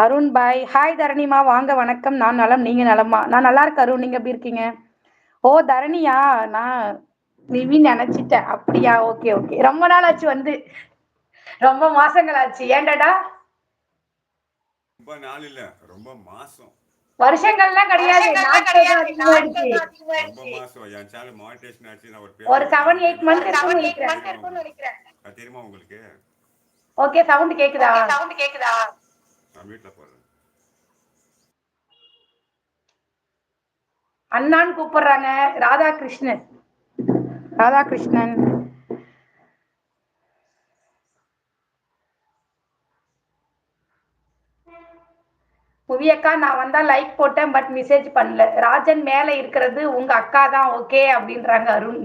Arun bye hi தரணிமா வாங்க வணக்கம். நான் நலம், நீங்க நலமா? நான் நல்லா இருக்கேன் அருண், நீங்க எப்படி இருக்கீங்க? ஓ தரணியா, நான் நிவின் நினைச்சிட்டேன். அப்படியா? Okay okay. ரொம்ப நாள் ஆச்சு வந்து, ரொம்ப மாசங்கள் ஆச்சு. ஏன்டா? ரொம்ப நாள் இல்ல, ரொம்ப மாசம். வருஷங்கள்லாம் கிடையாது, நாட்கள் தான் அதிகமாயிடுச்சு. ரொம்ப மாசம். என் சேனல் மானிட்டேஷன் ஆச்சு. நான் ஒரு ஒரு பேப்பர் 7-8 மந்த் இருக்கும்னு நினைக்கிறேன். தெரியுமா உங்களுக்கு? ஓகே, சவுண்ட் கேக்குதா? நான் வீட்டுல போடுறேன். அண்ணான்னு கூப்பிடுறாங்க. ராதாகிருஷ்ணன். ராதாகிருஷ்ணன் புவியக்கா, நான் வந்தா லைக் போட்டேன் பட் மெசேஜ் பண்ணல. ராஜன் மேல இருக்கிறது உங்க அக்கா தான் ஓகே அப்படின்றாங்க அருண்.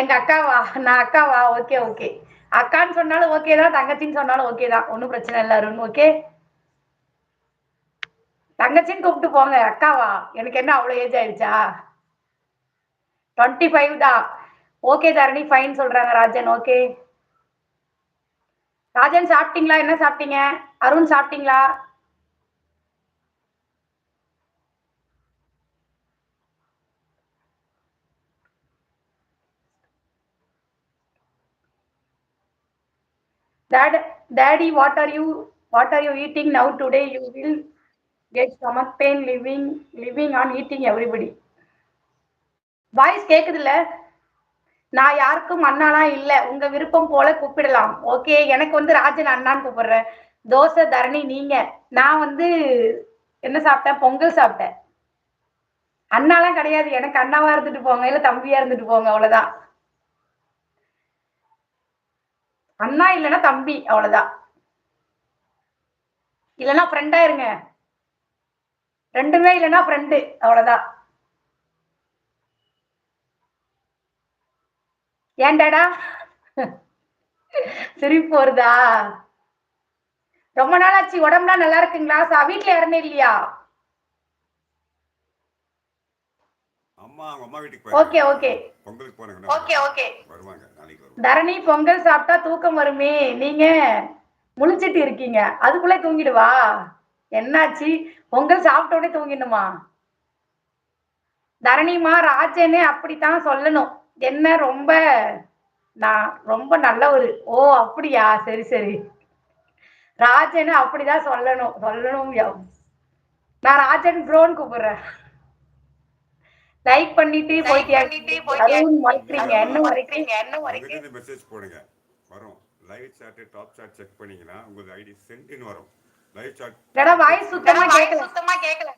எங்க அக்காவா? நான் அக்காவா? Okay okay. அக்கான்னு சொன்னாலும் ஓகே தான், தங்கச்சின்னு சொன்னாலும் ஓகே தான், ஒன்றும் பிரச்சனை இல்லை அருண். ஓகே, தங்கச்சின்னு கூப்பிட்டு போங்க. அக்காவா? எனக்கு என்ன அவ்வளோ ஏஜ் ஆயிடுச்சா? 25 தான். ஓகே தரணி ஃபைன் சொல்றாங்க ராஜன். ஓகே ராஜன், சாப்பிட்டீங்களா? என்ன சாப்பிட்டீங்க? அருண் சாப்பிட்டீங்களா? Daddy, what are you eating now? Today you will get stomach pain living on eating everybody. Voice கேக்குதுல்ல? நான் யாருக்கும் அண்ணாலாம் இல்ல, உங்க விருப்பம் போல கூப்பிடலாம். ஓகே, எனக்கு வந்து ராஜன் அண்ணான்னு கூப்பிடுறேன். தோசை தரணி. நீங்க? நான் வந்து என்ன சாப்பிட்டேன்? பொங்கல் சாப்பிட்டேன். அண்ணாலாம் கிடையாது, எனக்கு அண்ணாவா இருந்துட்டு போங்க, இல்ல தம்பியா இருந்துட்டு போங்க, அவ்வளவுதான். அண்ணா இல்லைன்னா தம்பி, அவ்வளவுதான். இல்லைன்னா ஃப்ரெண்டா இருங்க. ரெண்டுமே இல்லைன்னா ஃப்ரெண்டு, அவ்வளவுதான். ஏன்டாடா சிரிப்பு வருதா? ரொம்ப நாள் ஆச்சு. உடம்புலாம் நல்லா இருக்குங்களா? வீட்டுல யாருமே இல்லையா? அம்மா வீட்டுக்கு ஓகே ஓகே. பொங்கலுக்கு போனாங்க, வருவாங்க நாளைக்கு. தரணி, பொங்கல் சாப்பிட்டா தூக்கம் வருமே, நீங்க முழிச்சிட்டு இருக்கீங்க, அதுக்குள்ளே தூங்கிடுவா? என்னாச்சு? பொங்கல் சாப்பிட்ட உடனே தூங்கிடணுமா? தரணிமா, ராஜனே அப்படித்தான் சொல்லணும். என்ன ரொம்ப நான் ரொம்ப நல்லவரு. ஓ அப்படியா? சரி சரி. ராஜன் அப்படிதான் சொல்லணும். நான் ராஜன் ப்ரோன்னு கூப்பிடுறேன். லைக் பண்ணிட்டு போயிட்டியா? அருண் மறைக்கிறீங்க, என்ன மறைக்கிறீங்க? மெசேஜ் போடுங்க, வரும். Live chat top chat check பண்ணீங்கன்னா உங்களுக்கு ஐடி சென்ட்னு வரும். Live chat. வாய்ஸ் சுத்தமா கேட்கல.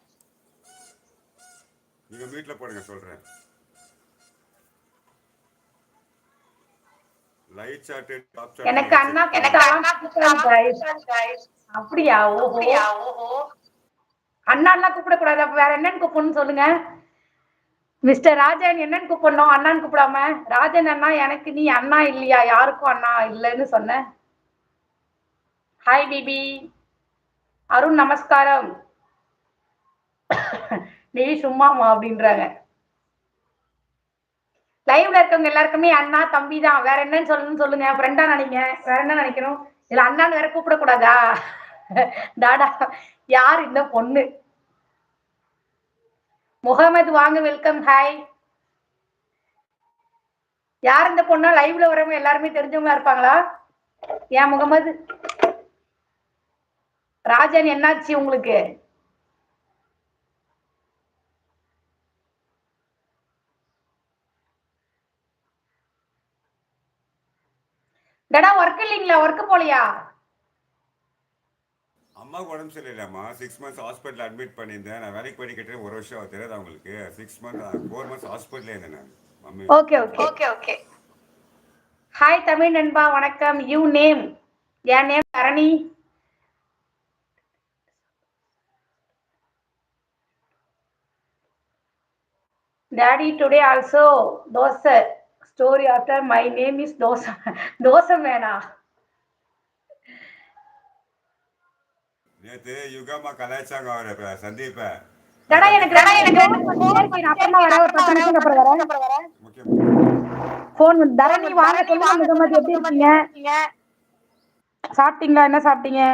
நீங்க வீட்ல போடுங்க, சொல்றேன். Live chat top chat. எனக்கு அண்ணா அப்படியா? ஓஹோ. அண்ணாலாம் கூப்பிட கூடாது, அப்ப வேற என்னன்னு கூப்பிடணும்னு சொல்லுங்க. மிஸ்டர் ராஜன் என்னன்னு கூப்பிடணும், அண்ணான்னு கூப்பிடாம? ராஜன் அண்ணா, எனக்கு நீ அண்ணா இல்லையா? யாருக்கும் அண்ணா இல்லைன்னு சொன்ன. Hi BP. அருண் நமஸ்காரம். நீ சும்மாமா அப்படின்றாங்க. லைவ்ல இருக்கவங்க எல்லாருக்குமே அண்ணா தம்பி தான், வேற என்னன்னு சொல்லணும்னு சொல்லுங்க. ஃப்ரெண்டா நினைங்க, வேற என்ன நினைக்கணும்? இல்ல அண்ணான்னு வேற கூப்பிடக்கூடாதா? டாடா, யார் இந்த பொண்ணு? முகமது வாங்க, வெல்கம். ஹாய். யார் இந்த பொண்ணா? லைவ்ல வரவங்க எல்லாருமே தெரிஞ்சவங்களா இருப்பாங்களா? ஏன் முகமது? ராஜன் என்னாச்சு உங்களுக்கு? டடா, ஒர்க் இல்லைங்களா? ஒர்க் போலையா? அம்மாவுக்கு உடம்பு சரியில்லைம்மா. 6 months ஹாஸ்பிட்டல் அட்மிட் பண்ணியிருந்தேன். நான் வேலைக்கு போய் கிட்டே 1 வருஷம் தெரியாதா உங்களுக்கு? 4 months ஹாஸ்பிட்டலே இருந்தேன் நான். ஓகே. ஹாய் தமிழ் நண்பா, வணக்கம். You name? N name Dharani. Daddy, today also dosa story after my name is dosa mena. நேத்து யுகமா கலாய்ச்சாங்க அவரை, சந்தீப. டடா, எனக்கு நான் அப்புறமா வரேன், ஒரு 10 நிமிஷம் அப்புறம் வரேன். போன் தரணி வாங்க சொல்லுங்க. முகமது எப்படி இருக்கீங்க? சாப்பிட்டீங்களா? என்ன சாப்பிட்டீங்க?